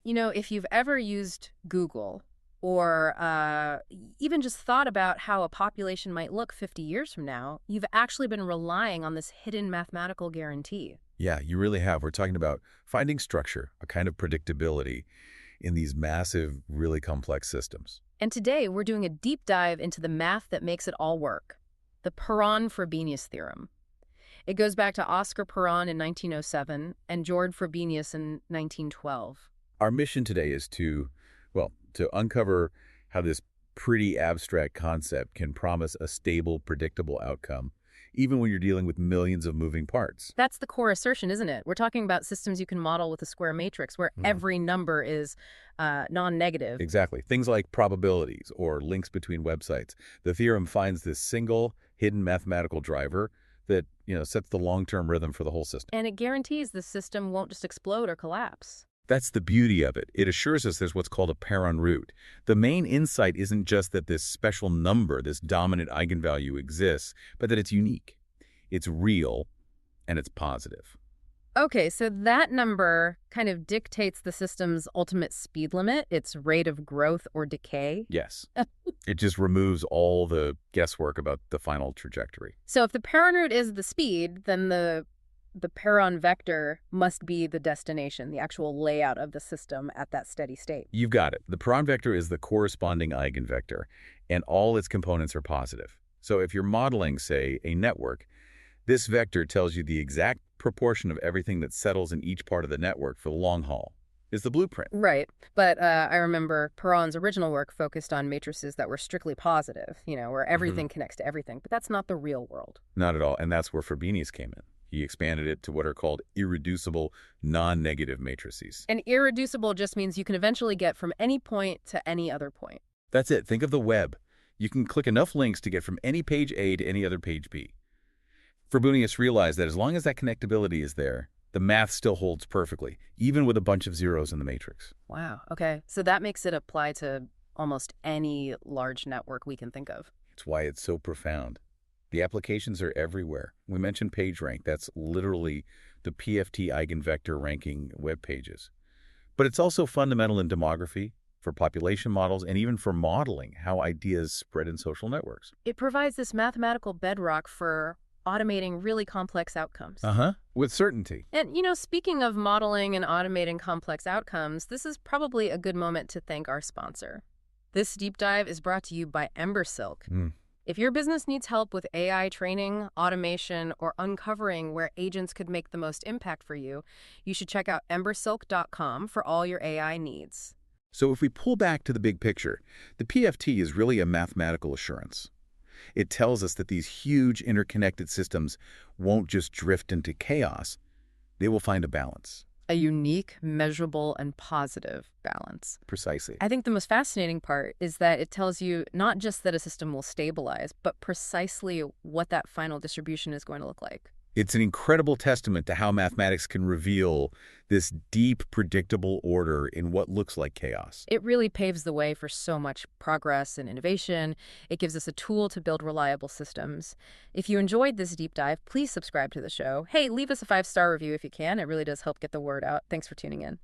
If you've ever used Google or even just thought about how a population might look 50 years from now, you've actually been relying on this hidden mathematical guarantee. Yeah, you really have. We're talking about finding structure, a kind of predictability in these massive, really complex systems. And today, we're doing a deep dive into the math that makes it all work, the Perron-Frobenius theorem. It goes back to Oscar Perron in 1907 and George Frobenius in 1912. Our mission today is to uncover how this pretty abstract concept can promise a stable, predictable outcome, even when you're dealing with millions of moving parts. That's the core assertion, isn't it? We're talking about systems you can model with a square matrix where every number is non-negative. Exactly. Things like probabilities or links between websites. The theorem finds this single, hidden mathematical driver that, sets the long-term rhythm for the whole system. And it guarantees the system won't just explode or collapse. That's the beauty of it. It assures us there's what's called a Perron root. The main insight isn't just that this special number, this dominant eigenvalue exists, but that it's unique, it's real, and it's positive. Okay, so that number kind of dictates the system's ultimate speed limit, its rate of growth or decay. Yes. It just removes all the guesswork about the final trajectory. So if the Perron root is the speed, then the Perron vector must be the destination, the actual layout of the system at that steady state. You've got it. The Perron vector is the corresponding eigenvector, and all its components are positive. So if you're modeling, say, a network, this vector tells you the exact proportion of everything that settles in each part of the network for the long haul. It's the blueprint. Right. But I remember Perron's original work focused on matrices that were strictly positive, where everything connects to everything. But that's not the real world. Not at all. And that's where Frobenius came in. He expanded it to what are called irreducible, non-negative matrices. And irreducible just means you can eventually get from any point to any other point. That's it. Think of the web. You can click enough links to get from any page A to any other page B. Frobenius realized that as long as that connectability is there, the math still holds perfectly, even with a bunch of zeros in the matrix. Wow. Okay. So that makes it apply to almost any large network we can think of. It's why it's so profound. The applications are everywhere. We mentioned PageRank. That's literally the PFT eigenvector ranking web pages. But it's also fundamental in demography, for population models, and even for modeling how ideas spread in social networks. It provides this mathematical bedrock for automating really complex outcomes. With certainty. And, speaking of modeling and automating complex outcomes, this is probably a good moment to thank our sponsor. This deep dive is brought to you by EmberSilk. If your business needs help with AI training, automation, or uncovering where agents could make the most impact for you, you should check out embersilk.com for all your AI needs. So if we pull back to the big picture, the PFT is really a mathematical assurance. It tells us that these huge interconnected systems won't just drift into chaos. They will find a balance. A unique, measurable, and positive balance. Precisely. I think the most fascinating part is that it tells you not just that a system will stabilize, but precisely what that final distribution is going to look like. It's an incredible testament to how mathematics can reveal this deep, predictable order in what looks like chaos. It really paves the way for so much progress and innovation. It gives us a tool to build reliable systems. If you enjoyed this deep dive, please subscribe to the show. Hey, leave us a 5-star review if you can. It really does help get the word out. Thanks for tuning in.